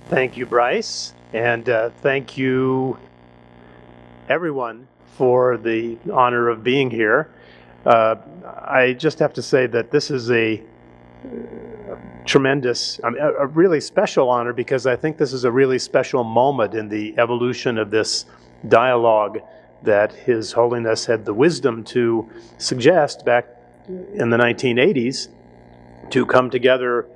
Thank you, Bryce, and thank you, everyone, for the honor of being here. I just have to say that this is a tremendous, a really special honor, because I think this is a really special moment in the evolution of this dialogue that His Holiness had the wisdom to suggest back in the 1980s to come together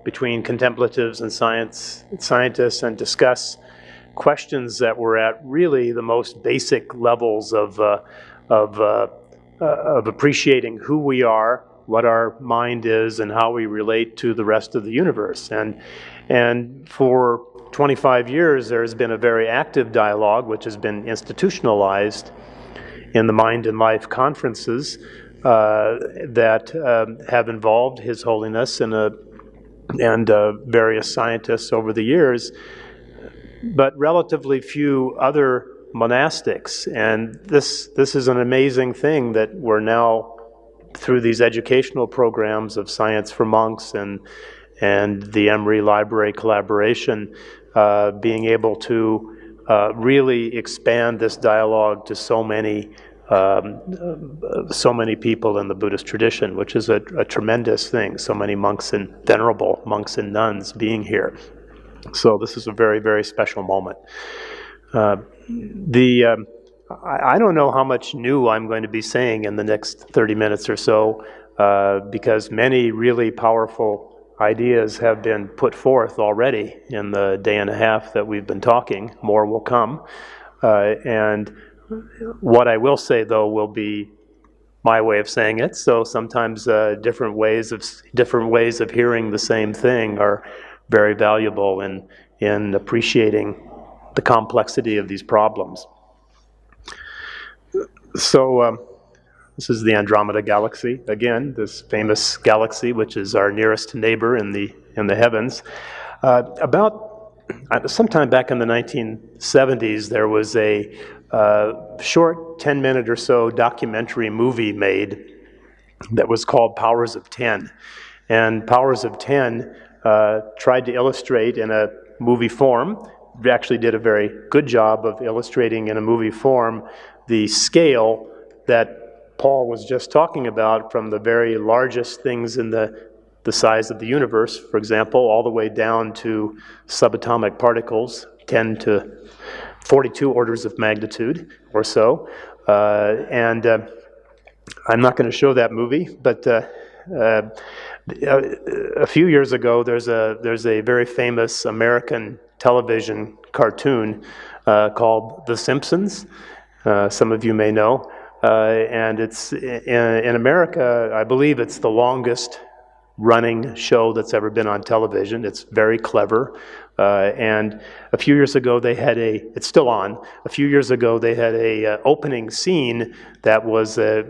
between contemplatives and scientists and discuss questions that were at really the most basic levels of appreciating who we are, what our mind is, and how we relate to the rest of the universe. And for 25 years, there has been a very active dialogue, which has been institutionalized in the Mind and Life conferences that have involved His Holiness and various scientists over the years, but relatively few other monastics. And this is an amazing thing that we're now, through these educational programs of Science for Monks and the Emory Library collaboration, being able to really expand this dialogue to so many people in the Buddhist tradition, which is a tremendous thing. So many monks and venerable monks and nuns being here. So this is a very, very special moment. I don't know how much new I'm going to be saying in the next 30 minutes or so, because many really powerful ideas have been put forth already in the day and a half that we've been talking. More will come. And what I will say, though, will be my way of saying it. So sometimes different ways of hearing the same thing are very valuable in appreciating the complexity of these problems. So this is the Andromeda Galaxy again, this famous galaxy, which is our nearest neighbor in the heavens. About sometime back in the 1970s, there was a short 10-minute or so documentary movie made that was called Powers of 10. And Powers of 10 tried to illustrate in a movie form, actually did a very good job of illustrating in a movie form the scale that Paul was just talking about, from the very largest things in the size of the universe, for example, all the way down to subatomic particles, 10 to 42 orders of magnitude or so. And I'm not going to show that movie, but a few years ago, there's a very famous American television cartoon called The Simpsons. Some of you may know. And it's in America, I believe it's the longest running show that's ever been on television. It's very clever. And a few years ago it's still on. A few years ago they had a opening scene that was a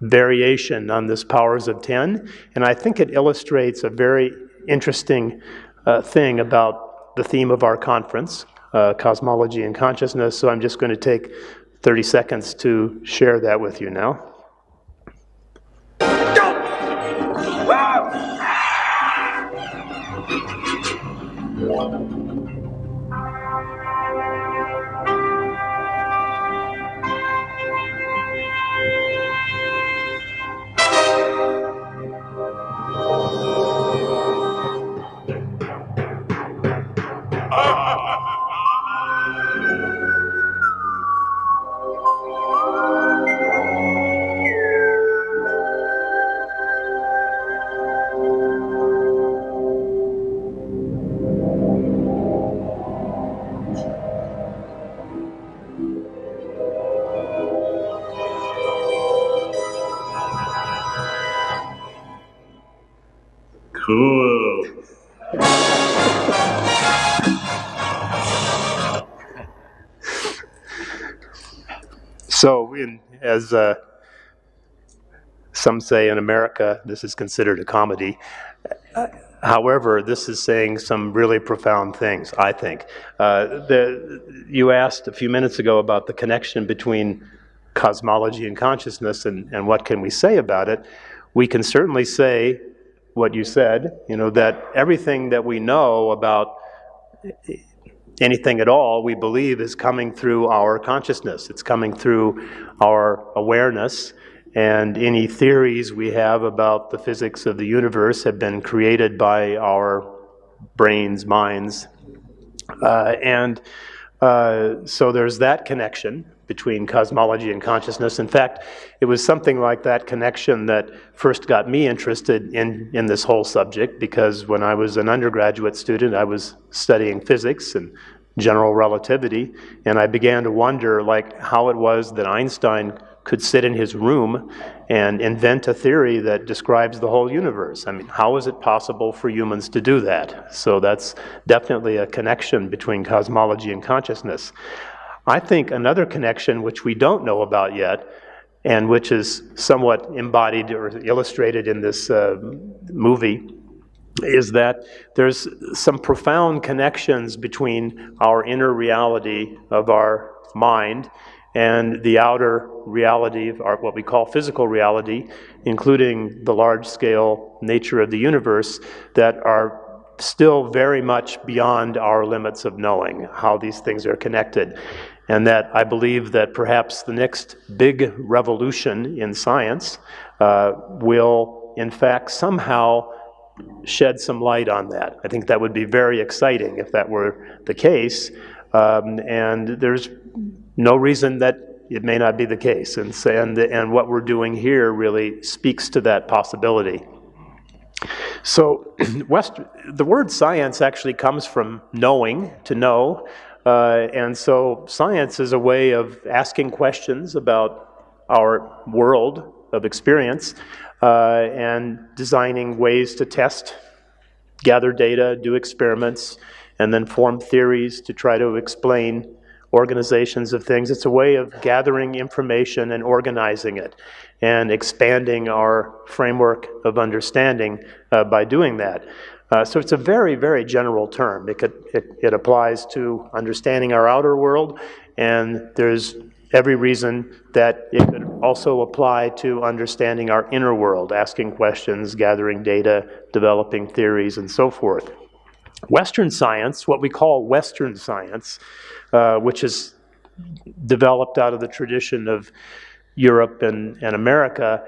variation on this Powers of 10. And I think it illustrates a very interesting thing about the theme of our conference, Cosmology and Consciousness. So I'm just going to take 30 seconds to share that with you now. Cool. So, as some say in America, this is considered a comedy. However, this is saying some really profound things, I think. You asked a few minutes ago about the connection between cosmology and consciousness, and what can we say about it. We can certainly say what you said, that everything that we know about anything at all, we believe, is coming through our consciousness. It's coming through our awareness, and any theories we have about the physics of the universe have been created by our brains, minds. So there's that connection between cosmology and consciousness. In fact, it was something like that connection that first got me interested in this whole subject, because when I was an undergraduate student, I was studying physics and general relativity, and I began to wonder how it was that Einstein could sit in his room and invent a theory that describes the whole universe. I mean, how is it possible for humans to do that? So that's definitely a connection between cosmology and consciousness. I think another connection, which we don't know about yet, and which is somewhat embodied or illustrated in this movie, is that there's some profound connections between our inner reality of our mind and the outer reality of what we call physical reality, including the large-scale nature of the universe, that are still very much beyond our limits of knowing how these things are connected. And that I believe that perhaps the next big revolution in science will, in fact, somehow shed some light on that. I think that would be very exciting if that were the case. And there's no reason that it may not be the case. And what we're doing here really speaks to that possibility. So the word science actually comes from knowing, to know. And so science is a way of asking questions about our world of experience and designing ways to test, gather data, do experiments, and then form theories to try to explain organizations of things. It's a way of gathering information and organizing it and expanding our framework of understanding by doing that. So it's a very, very general term. It applies to understanding our outer world, and there's every reason that it could also apply to understanding our inner world, asking questions, gathering data, developing theories, and so forth. Western science, what we call Western science, which is developed out of the tradition of Europe and America,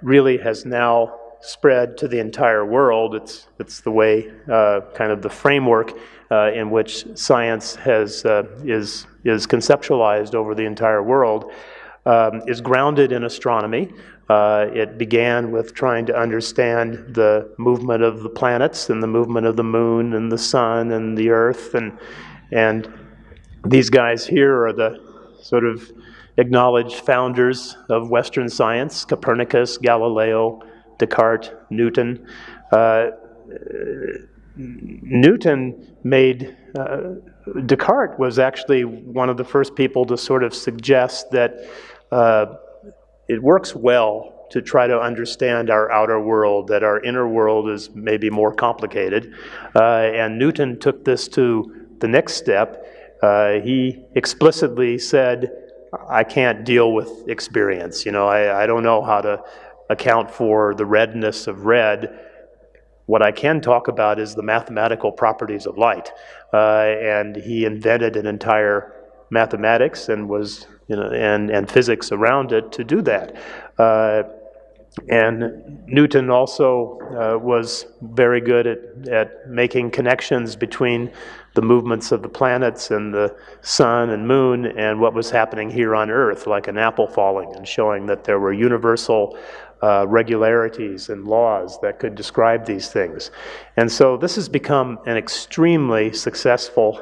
really has now spread to the entire world. It's the way, kind of the framework in which science is conceptualized over the entire world, is grounded in astronomy. It began with trying to understand the movement of the planets and the movement of the moon and the sun and the earth, and these guys here are the sort of acknowledged founders of Western science: Copernicus, Galileo, Descartes, Newton. Descartes was actually one of the first people to sort of suggest that it works well to try to understand our outer world, that our inner world is maybe more complicated. And Newton took this to the next step. He explicitly said, I can't deal with experience. I don't know how to account for the redness of red. What I can talk about is the mathematical properties of light. And he invented an entire mathematics and and physics around it to do that. And Newton also was very good at making connections between the movements of the planets and the sun and moon and what was happening here on Earth, like an apple falling, and showing that there were universal regularities and laws that could describe these things. And so this has become an extremely successful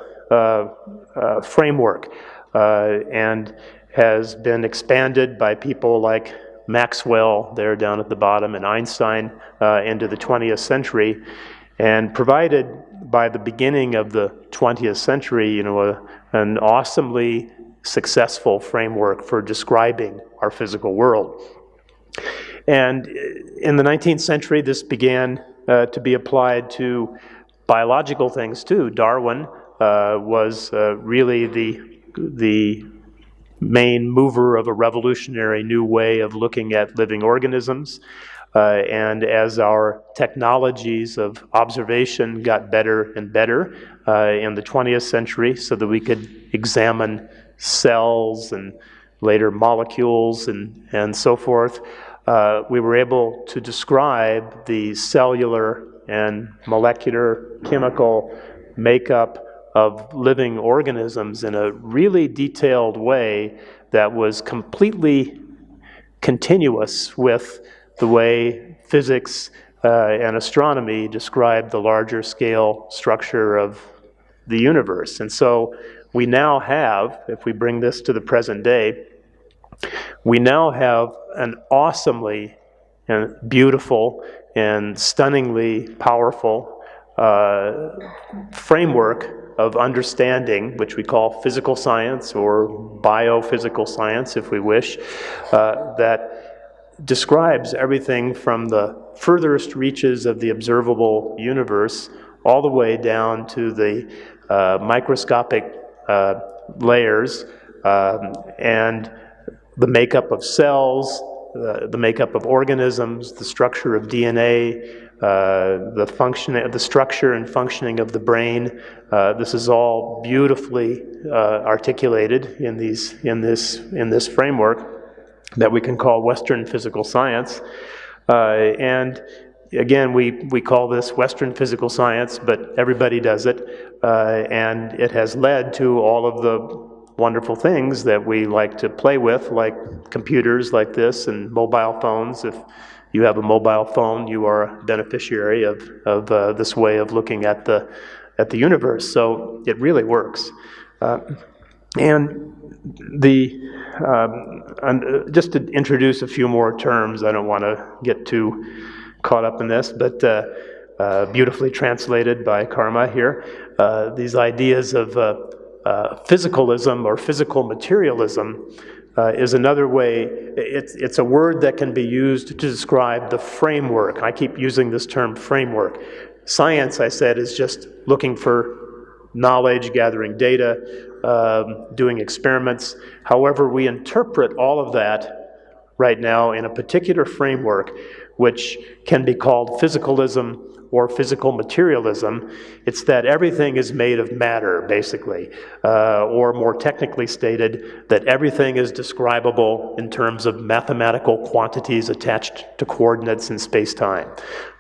framework and has been expanded by people like Maxwell there down at the bottom and Einstein into the 20th century, and provided by the beginning of the 20th century, an awesomely successful framework for describing our physical world. And in the 19th century, this began to be applied to biological things too. Darwin was really the main mover of a revolutionary new way of looking at living organisms. And as our technologies of observation got better and better in the 20th century, so that we could examine cells and later molecules and so forth, we were able to describe the cellular and molecular chemical makeup of living organisms in a really detailed way that was completely continuous with the way physics and astronomy describe the larger scale structure of the universe. And so we now have, if we bring this to the present day, we now have an awesomely and beautiful and stunningly powerful framework of understanding, which we call physical science or biophysical science, if we wish, that describes everything from the furthest reaches of the observable universe all the way down to the microscopic layers and the makeup of cells, the makeup of organisms, the structure of DNA, the structure and functioning of the brain. This is all beautifully articulated in this framework that we can call Western physical science. And again, we call this Western physical science, but everybody does it. And it has led to all of the wonderful things that we like to play with, like computers like this and mobile phones. If you have a mobile phone, you are a beneficiary of this way of looking at the universe. So it really works. And just to introduce a few more terms, I don't want to get too caught up in this, but beautifully translated by Karma here, these ideas of physicalism or physical materialism is another way. It's a word that can be used to describe the framework. I keep using this term framework. Science, I said, is just looking for knowledge, gathering data, doing experiments. However, we interpret all of that right now in a particular framework which can be called physicalism or physical materialism. It's that everything is made of matter, basically, or more technically stated, that everything is describable in terms of mathematical quantities attached to coordinates in space-time,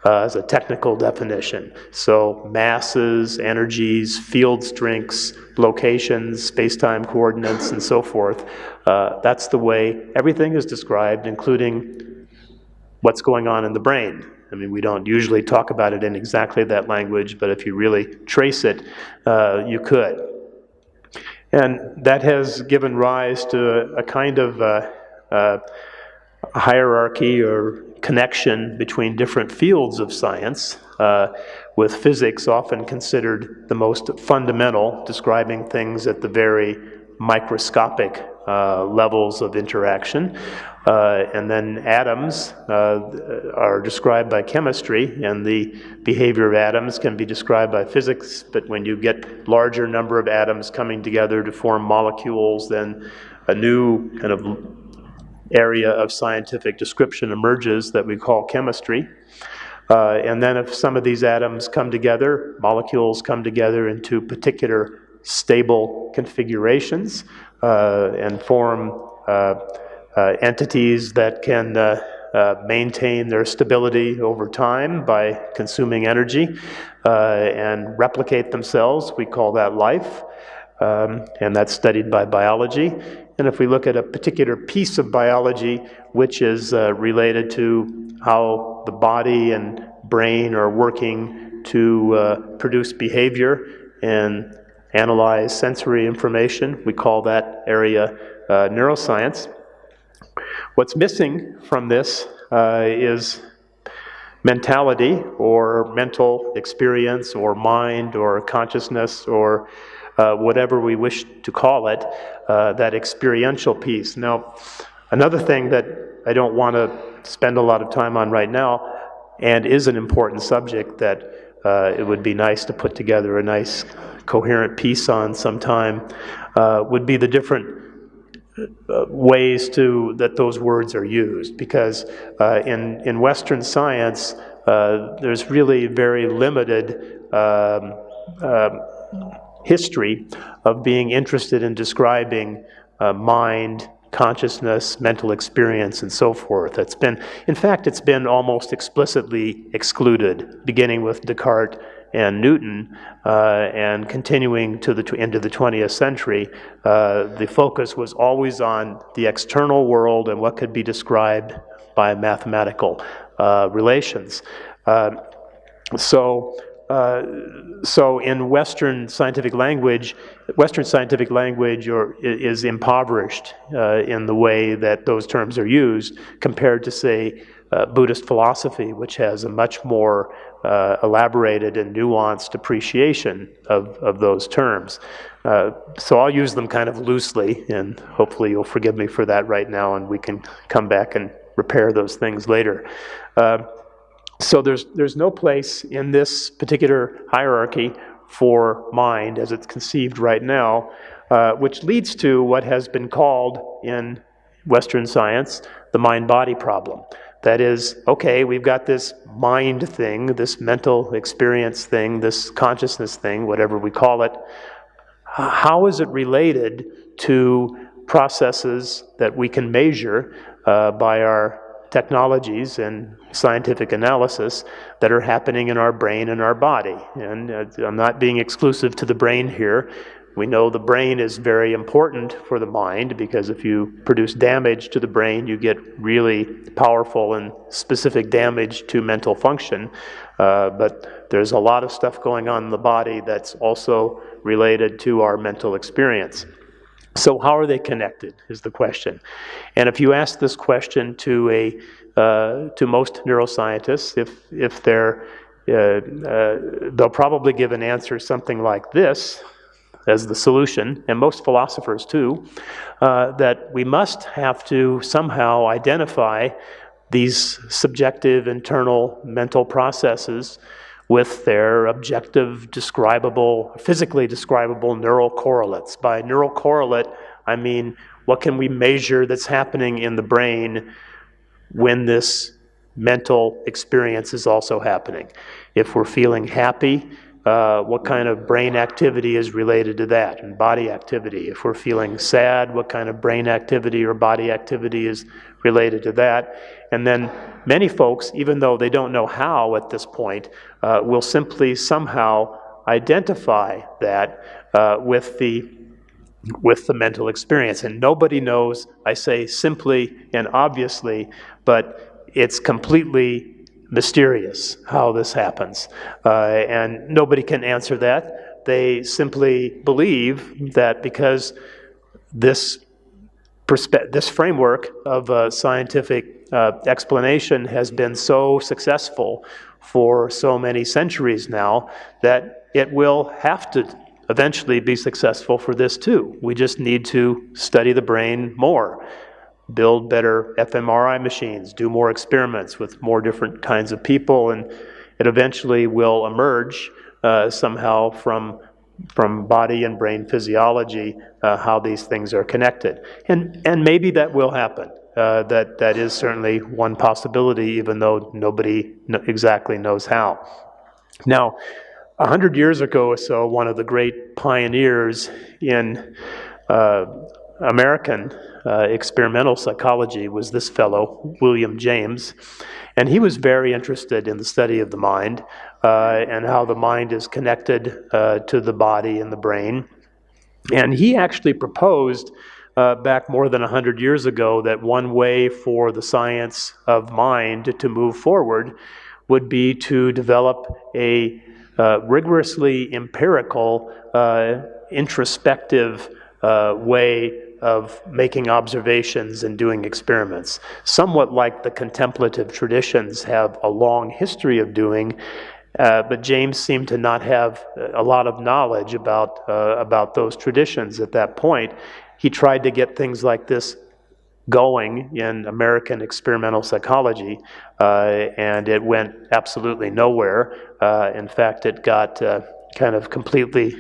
as a technical definition. So masses, energies, field strengths, locations, space-time coordinates, and so forth. That's the way everything is described, including what's going on in the brain. I mean, we don't usually talk about it in exactly that language, but if you really trace it, you could. And that has given rise to a kind of hierarchy or connection between different fields of science, with physics often considered the most fundamental, describing things at the very microscopic levels of interaction. And then atoms are described by chemistry, and the behavior of atoms can be described by physics, but when you get larger number of atoms coming together to form molecules, then a new kind of area of scientific description emerges that we call chemistry. And then if some of these atoms come together, molecules come together into particular stable configurations and form entities that can maintain their stability over time by consuming energy and replicate themselves. We call that life, and that's studied by biology. And if we look at a particular piece of biology which is related to how the body and brain are working to produce behavior and analyze sensory information, we call that area neuroscience. What's missing from this is mentality or mental experience or mind or consciousness or whatever we wish to call it, that experiential piece. Now, another thing that I don't want to spend a lot of time on right now, and is an important subject that it would be nice to put together a nice coherent piece on sometime, would be the different ways that those words are used, because in Western science there's really very limited history of being interested in describing mind, consciousness, mental experience, and so forth. In fact, it's been almost explicitly excluded, beginning with Descartes and Newton, and continuing to the end of the 20th century. The focus was always on the external world and what could be described by mathematical relations. So in Western scientific language is impoverished in the way that those terms are used, compared to, say, Buddhist philosophy, which has a much more elaborated and nuanced appreciation of those terms. So I'll use them kind of loosely, and hopefully you'll forgive me for that right now, and we can come back and repair those things later. So there's no place in this particular hierarchy for mind as it's conceived right now, which leads to what has been called in Western science the mind-body problem. That is, okay, we've got this mind thing, this mental experience thing, this consciousness thing, whatever we call it. How is it related to processes that we can measure by our technologies and scientific analysis that are happening in our brain and our body? And I'm not being exclusive to the brain here. We know the brain is very important for the mind, because if you produce damage to the brain, you get really powerful and specific damage to mental function. But there's a lot of stuff going on in the body that's also related to our mental experience. So how are they connected is the question. And if you ask this question to most neuroscientists, if they'll probably give an answer something like this as the solution, and most philosophers too, that we must have to somehow identify these subjective internal mental processes with their objective, describable, physically describable neural correlates. By neural correlate, I mean, what can we measure that's happening in the brain when this mental experience is also happening? If we're feeling happy, what kind of brain activity is related to that, and body activity? If we're feeling sad, what kind of brain activity or body activity is related to that? And then many folks, even though they don't know how at this point, will simply somehow identify that with the mental experience. And nobody knows, I say simply and obviously, but it's completely mysterious how this happens. And nobody can answer that. They simply believe that because this framework of scientific explanation has been so successful for so many centuries now, that it will have to eventually be successful for this too. We just need to study the brain more, build better fMRI machines, do more experiments with more different kinds of people, and it eventually will emerge somehow from body and brain physiology how these things are connected. And maybe that will happen. That is certainly one possibility, even though nobody exactly knows how. Now, 100 years ago or so, one of the great pioneers in American experimental psychology was this fellow, William James, and he was very interested in the study of the mind and how the mind is connected to the body and the brain. And he actually proposed back more than 100 years ago that one way for the science of mind to move forward would be to develop a rigorously empirical, introspective way of making observations and doing experiments, somewhat like the contemplative traditions have a long history of doing, but James seemed to not have a lot of knowledge about those traditions at that point. He tried to get things like this going in American experimental psychology, and it went absolutely nowhere. In fact, it got kind of completely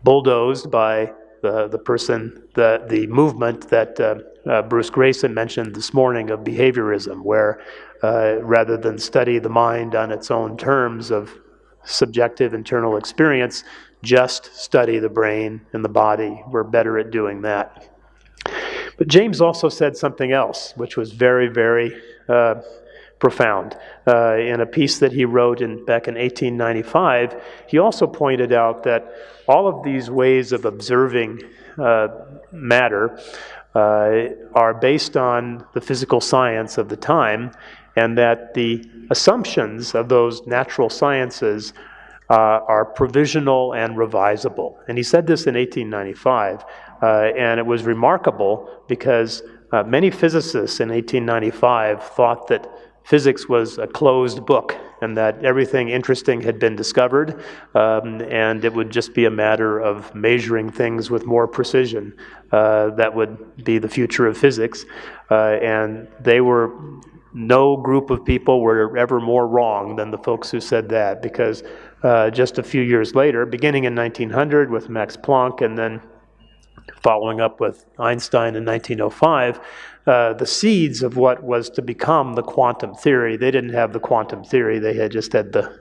bulldozed by the movement that Bruce Grayson mentioned this morning of behaviorism, where rather than study the mind on its own terms of subjective internal experience, just study the brain and the body. We're better at doing that. But James also said something else, which was very, very profound. In a piece that he wrote back in 1895, he also pointed out that all of these ways of observing matter are based on the physical science of the time, and that the assumptions of those natural sciences are provisional and revisable. And he said this in 1895, and it was remarkable because many physicists in 1895 thought that physics was a closed book and that everything interesting had been discovered, and it would just be a matter of measuring things with more precision. That would be the future of physics. And no group of people were ever more wrong than the folks who said that, because just a few years later, beginning in 1900 with Max Planck and then following up with Einstein in 1905, the seeds of what was to become the quantum theory. They didn't have the quantum theory, they had just had the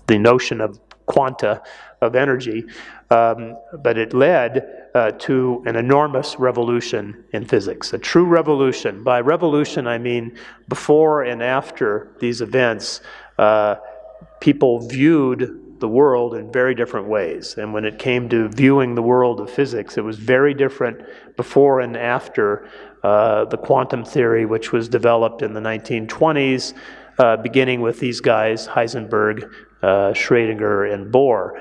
notion of quanta of energy, but it led to an enormous revolution in physics, a true revolution. By revolution, I mean before and after these events, people viewed the world in very different ways. And when it came to viewing the world of physics, it was very different before and after the quantum theory, which was developed in the 1920s, beginning with these guys, Heisenberg, Schrödinger, and Bohr.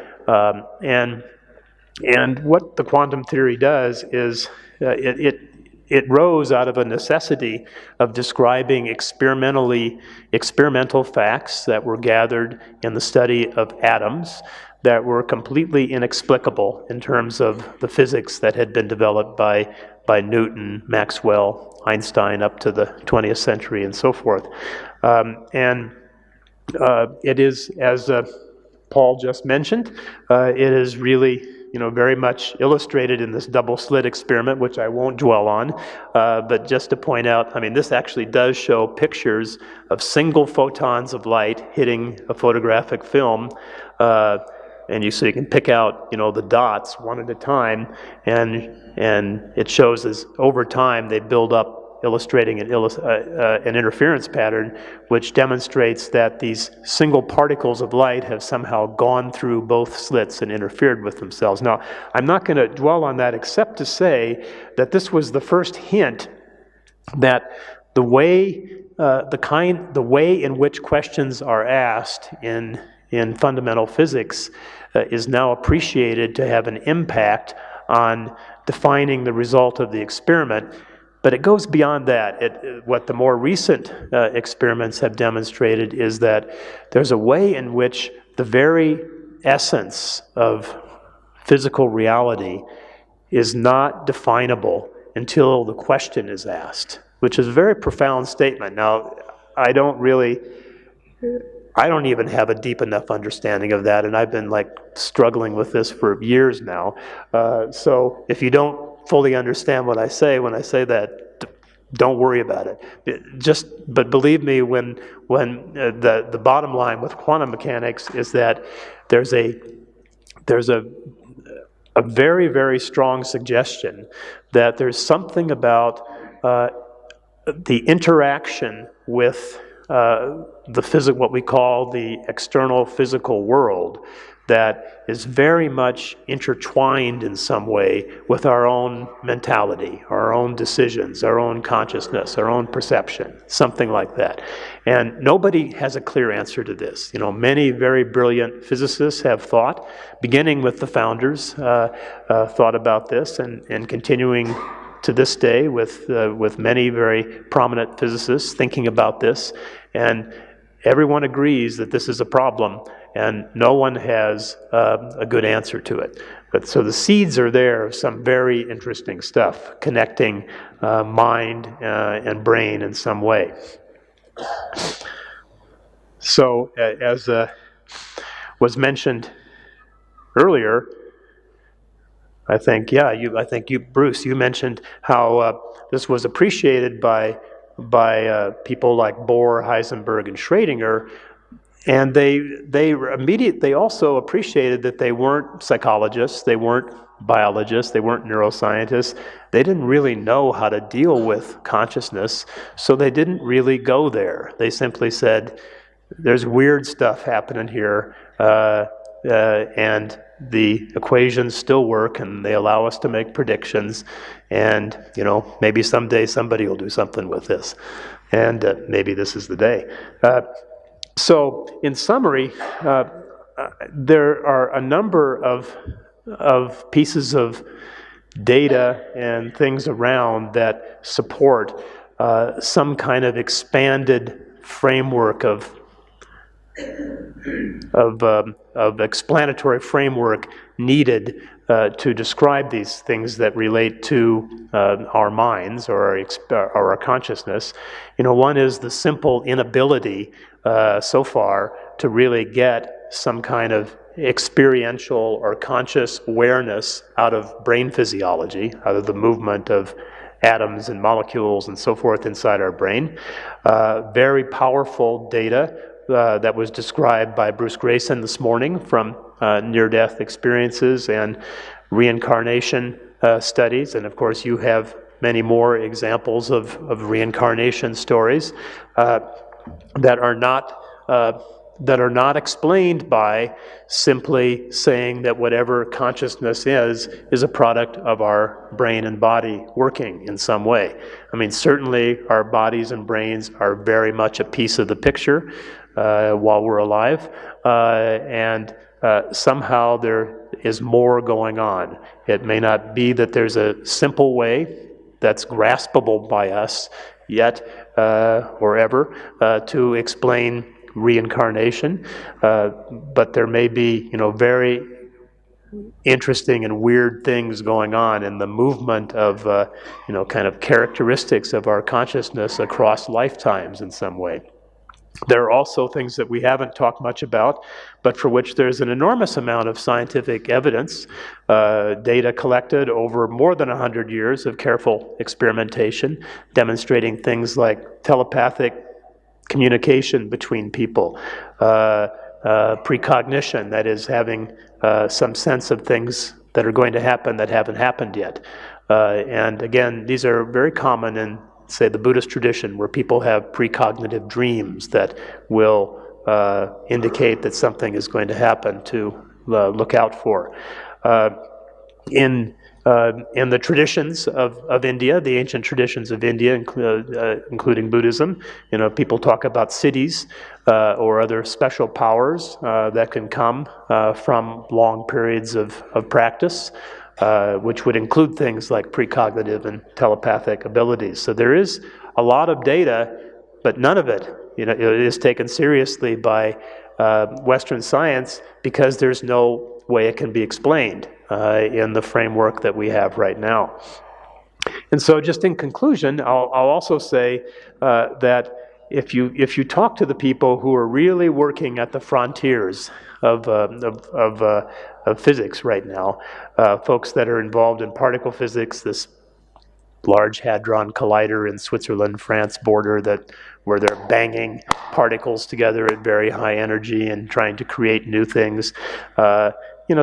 And what the quantum theory does is it rose out of a necessity of describing experimental facts that were gathered in the study of atoms that were completely inexplicable in terms of the physics that had been developed by Newton, Maxwell, Einstein up to the 20th century and so forth. It is, as Paul just mentioned, it is really very much illustrated in this double slit experiment, which I won't dwell on, but just to point out, this actually does show pictures of single photons of light hitting a photographic film, and so you can pick out, the dots one at a time, and it shows as over time they build up, illustrating an interference pattern, which demonstrates that these single particles of light have somehow gone through both slits and interfered with themselves. Now, I'm not going to dwell on that except to say that this was the first hint that the way in which questions are asked in fundamental physics is now appreciated to have an impact on defining the result of the experiment. But it goes beyond that. What the more recent experiments have demonstrated is that there's a way in which the very essence of physical reality is not definable until the question is asked, which is a very profound statement. Now, I don't even have a deep enough understanding of that, and I've been struggling with this for years now. So if you don't fully understand what I say when I say that, don't worry about it. But believe me, when the bottom line with quantum mechanics is that there's a very, very strong suggestion that there's something about the interaction with what we call the external physical world, that is very much intertwined in some way with our own mentality, our own decisions, our own consciousness, our own perception, something like that. And nobody has a clear answer to this. Many very brilliant physicists have thought, beginning with the founders, thought about this, and continuing to this day with many very prominent physicists thinking about this. And everyone agrees that this is a problem, and no one has a good answer to it. But so the seeds are there of some very interesting stuff, connecting mind and brain in some way. So as was mentioned earlier, I think, Bruce, you mentioned how this was appreciated by people like Bohr, Heisenberg, and Schrödinger, and they also appreciated that they weren't psychologists, they weren't biologists, they weren't neuroscientists. They didn't really know how to deal with consciousness, so they didn't really go there. They simply said, "There's weird stuff happening here." And the equations still work, and they allow us to make predictions, and maybe someday somebody will do something with this, and maybe this is the day. So in summary, there are a number of pieces of data and things around that support some kind of expanded framework of explanatory framework needed to describe these things that relate to our minds or our consciousness. One is the simple inability so far to really get some kind of experiential or conscious awareness out of brain physiology, out of the movement of atoms and molecules and so forth inside our brain. Very powerful data that was described by Bruce Grayson this morning from near-death experiences and reincarnation studies. And of course, you have many more examples of reincarnation stories that are not explained by simply saying that whatever consciousness is a product of our brain and body working in some way. I mean, certainly our bodies and brains are very much a piece of the picture while we're alive, and somehow there is more going on. It may not be that there's a simple way that's graspable by us yet or ever to explain reincarnation, but there may be very interesting and weird things going on in the movement of kind of characteristics of our consciousness across lifetimes in some way. There are also things that we haven't talked much about, but for which there's an enormous amount of scientific evidence, data collected over more than 100 years of careful experimentation, demonstrating things like telepathic communication between people, precognition, that is, having some sense of things that are going to happen that haven't happened yet. And again, these are very common in, say, the Buddhist tradition, where people have precognitive dreams that will indicate that something is going to happen to look out for. In the traditions of India, the ancient traditions of India, including Buddhism, people talk about siddhis or other special powers that can come from long periods of practice, which would include things like precognitive and telepathic abilities. So there is a lot of data, but none of it, it is taken seriously by Western science because there's no way it can be explained in the framework that we have right now. And so, just in conclusion, I'll also say that if you talk to the people who are really working at the frontiers of physics right now, folks that are involved in particle physics, this Large Hadron Collider in Switzerland, France border, where they're banging particles together at very high energy and trying to create new things.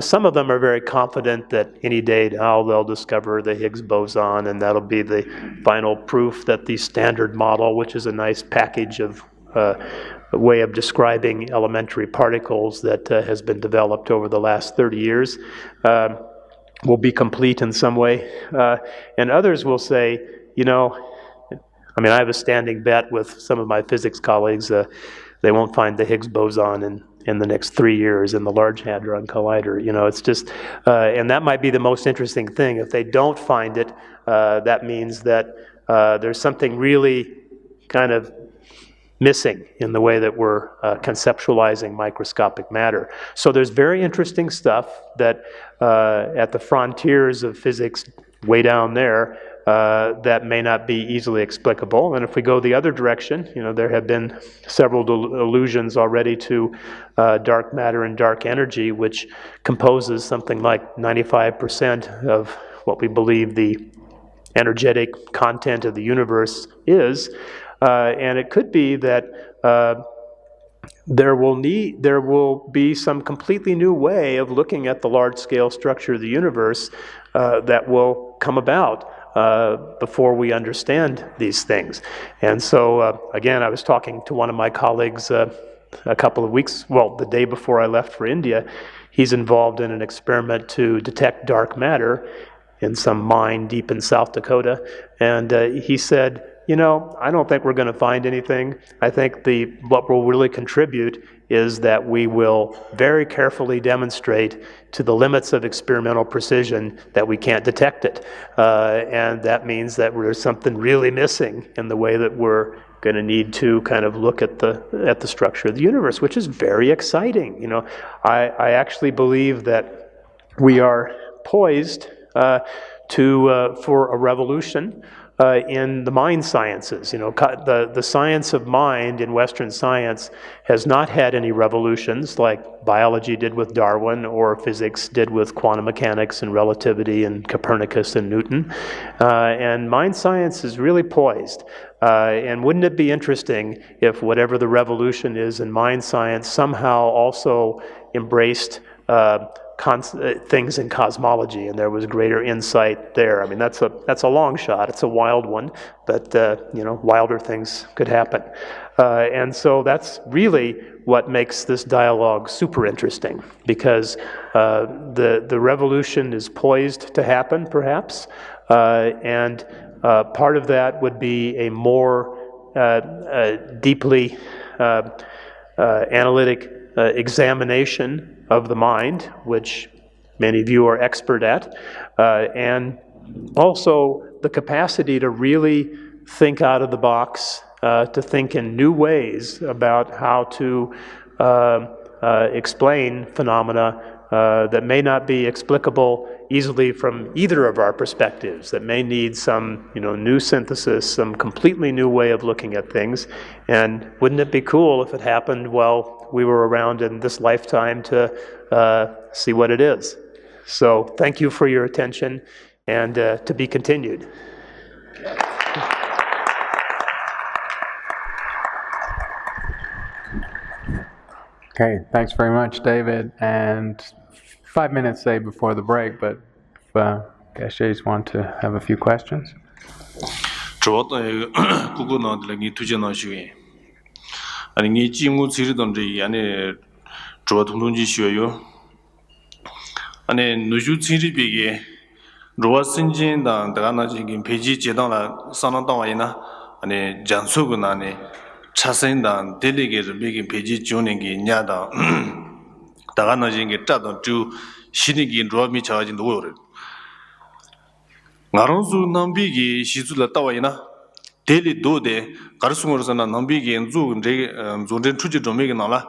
Some of them are very confident that any day now they'll discover the Higgs boson, and that'll be the final proof that the Standard Model, which is a nice package of a way of describing elementary particles that has been developed over the last 30 years, will be complete in some way. And others will say, I have a standing bet with some of my physics colleagues, they won't find the Higgs boson in the next 3 years in the Large Hadron Collider. It's just, and that might be the most interesting thing. If they don't find it, that means that there's something really kind of missing in the way that we're conceptualizing microscopic matter. So there's very interesting stuff that at the frontiers of physics way down there that may not be easily explicable. And if we go the other direction, there have been several allusions already to dark matter and dark energy, which composes something like 95% of what we believe the energetic content of the universe is. And it could be that there will be some completely new way of looking at the large-scale structure of the universe that will come about before we understand these things. And so, again, I was talking to one of my colleagues a couple of weeks, the day before I left for India. He's involved in an experiment to detect dark matter in some mine deep in South Dakota. And he said, I don't think we're going to find anything. I think what will really contribute is that we will very carefully demonstrate to the limits of experimental precision that we can't detect it. And that means that there's something really missing in the way that we're going to need to kind of look at the structure of the universe, which is very exciting. I actually believe that we are poised for a revolution in the mind sciences. The science of mind in Western science has not had any revolutions like biology did with Darwin or physics did with quantum mechanics and relativity and Copernicus and Newton. And mind science is really poised. And wouldn't it be interesting if whatever the revolution is in mind science somehow also embraced things in cosmology, and there was greater insight there. I mean, that's a long shot. It's a wild one, but wilder things could happen. And so that's really what makes this dialogue super interesting, because the revolution is poised to happen, perhaps, and part of that would be a more deeply analytic examination of the mind, which many of you are expert at, and also the capacity to really think out of the box, to think in new ways about how to explain phenomena that may not be explicable easily from either of our perspectives, that may need some new synthesis, some completely new way of looking at things. And wouldn't it be cool if it happened while we were around in this lifetime to see what it is? So thank you for your attention, and to be continued. Okay, thanks very much, David. And 5 minutes, say, before the break, but if Geshe want to have a few questions. 아니 지구 지리던지 안에 저 동동지 쉬어요. 안에 누주 지리비게 로아신진다 다가나지긴 페이지 제단라 산나다와이나 안에 잔소구나네 차선다 델리게르 비긴 페이지 존행기 냐다 다가나지긴 짜던 주 신이긴 로미 차진 노요를 나론수 남비기 시줄라 따와이나 델리 도데 가르스모르서나 남비기 엔주인데 존전 추지 좀이게 나라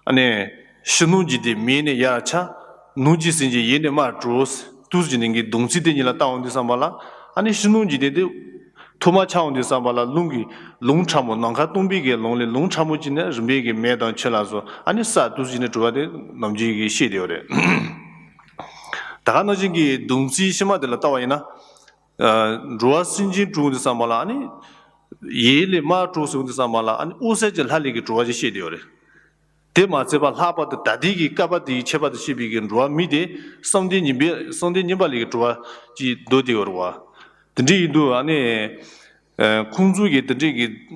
아니 신우지디 미네 야차 누지신지 예네 마트로스 두지닝기 동시데니라 따온데 삼발라 아니 신우지데데 토마 차온데 삼발라 룽기 롱차모 난가 동비게 롱레 롱차모지네 르메게 메단 칠라서 아니 사 두지네 조아데 남지기 시데요레 다가너지기 동시 심마들 따와이나 로아신지 주운데 삼발라 아니 예레 마트로스운데 삼발라 아니 오세질 할리기 조아지 시데요레 대마 제발 하바드 다디기 까바디 체바드 시비긴 로아 미데 성디니발리기 조아지 도디오르와 든지도 아니 쿵주기 든지기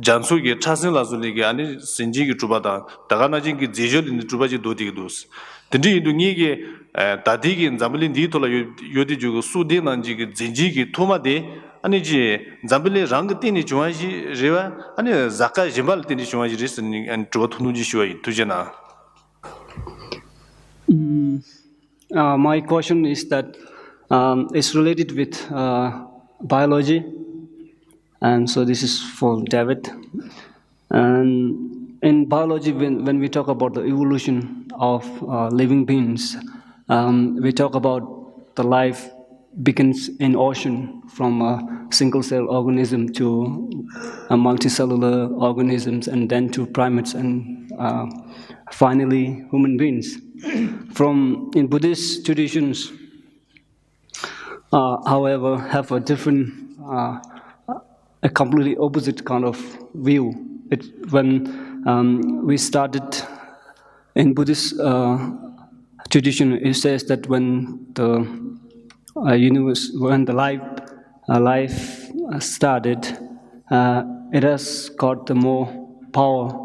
잔소기 차신라줄리기 아니 신지기 주바다 다가나진기 제절인데 주바지 도디기도스 든지도 니게 다디기 잠블린 디톨라 요디주고 수디난지기 진지기 토마데 아니지 잠블레 랑티니 좋아지 레와 아니 자카 짐발티니 좋아지 리스닝 안 조토누지 쇼이 투제나 My question is that it's related with biology, and so this is for David. And in biology, when we talk about the evolution of living beings, we talk about the life begins in ocean from a single-cell organism to a multicellular organisms, and then to primates, and finally human beings. In Buddhist traditions, however, have a different, a completely opposite kind of view. When we started in Buddhist tradition, it says that when the universe, when the life started, it has got the more power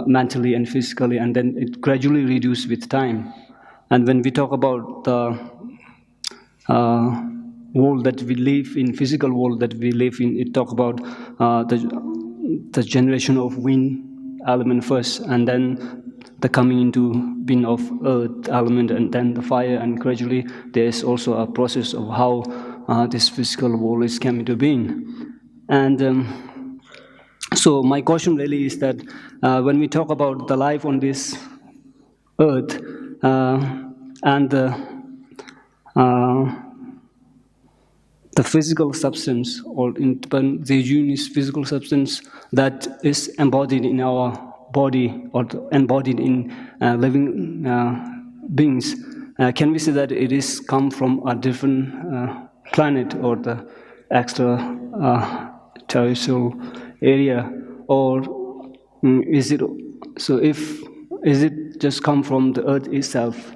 mentally and physically, and then it gradually reduced with time. And when we talk about the world that we live in, physical world that we live in, it talk about the generation of wind element first, and then the coming into being of earth element, and then the fire, and gradually there's also a process of how this physical world is coming into being. And so my question really is that when we talk about the life on this earth and the physical substance, or the unique physical substance that is embodied in our body, or embodied in living beings, can we say that it is come from a different planet, or the extra terrestrial area, or is it so? Is it just come from the earth itself?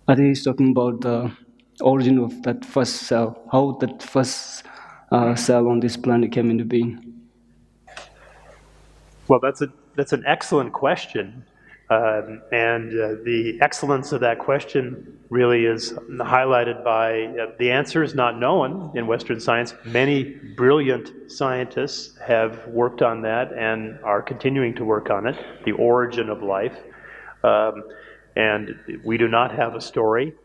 I think he's talking about the origin of that first cell, how that first cell on this planet came into being. Well, that's an excellent question, and the excellence of that question really is highlighted by the answer is not known in Western science. Many brilliant scientists have worked on that and are continuing to work on it, the origin of life, and we do not have a story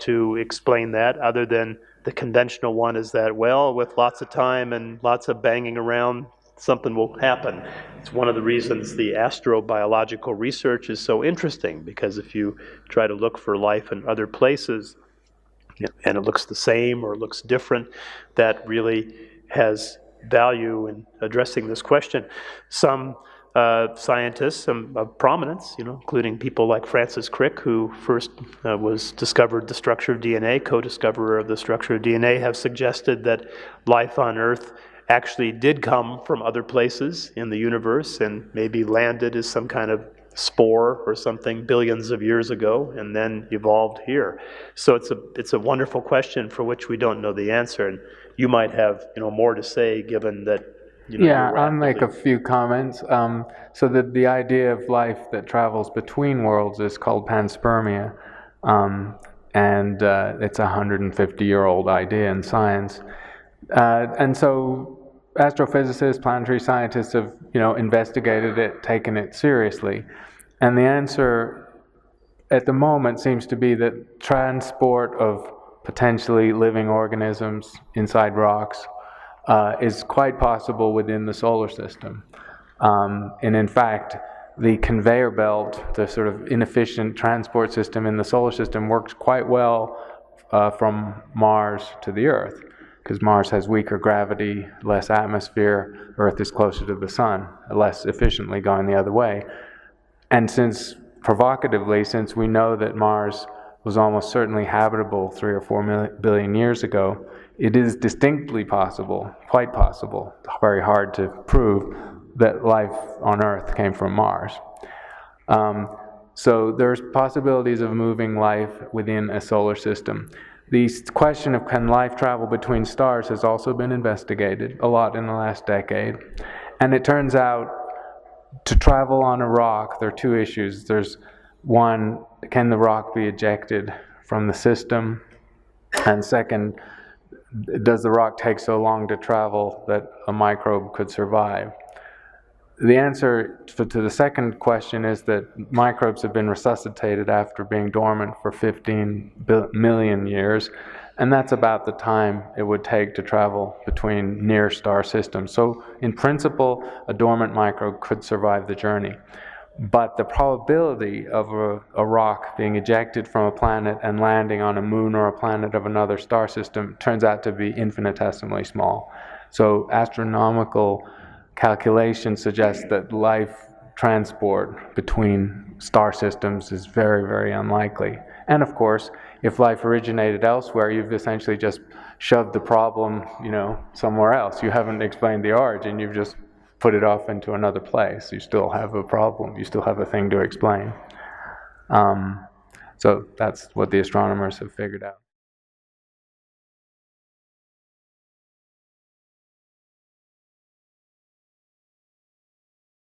to explain that, other than the conventional one is that, well, with lots of time and lots of banging around, something will happen. It's one of the reasons the astrobiological research is so interesting, because if you try to look for life in other places, and it looks the same or looks different, that really has value in addressing this question. Some scientists, some of prominence, including people like Francis Crick, who first discovered the structure of DNA, co-discoverer of the structure of DNA, have suggested that life on Earth actually did come from other places in the universe and maybe landed as some kind of spore or something billions of years ago and then evolved here. So it's a wonderful question for which we don't know the answer, and you might have more to say, given that yeah, I'll make a few comments. So the idea of life that travels between worlds is called panspermia, and it's a 150-year-old idea in science. And so astrophysicists, planetary scientists have, investigated it, taken it seriously. And the answer at the moment seems to be that transport of potentially living organisms inside rocks is quite possible within the solar system. And in fact, the conveyor belt, the sort of inefficient transport system in the solar system, works quite well from Mars to the Earth, because Mars has weaker gravity, less atmosphere. Earth is closer to the sun, less efficiently going the other way. And since we know that Mars was almost certainly habitable 3 or 4 billion years ago, it is distinctly possible, quite possible, very hard to prove, that life on Earth came from Mars. So there's possibilities of moving life within a solar system. The question of can life travel between stars has also been investigated a lot in the last decade. And it turns out to travel on a rock, there are two issues. There's one, can the rock be ejected from the system? And second, does the rock take so long to travel that a microbe could survive? The answer to the second question is that microbes have been resuscitated after being dormant for 15 million years, and that's about the time it would take to travel between near star systems. So in principle, a dormant microbe could survive the journey. but the probability of a rock being ejected from a planet and landing on a moon or a planet of another star system turns out to be infinitesimally small. So astronomical calculations suggest that life transport between star systems is very, very unlikely. And of course, if life originated elsewhere, you've essentially just shoved the problem, somewhere else. You haven't explained the origin, you've just put it off into another place. You still have a problem, you still have a thing to explain. So that's what the astronomers have figured out.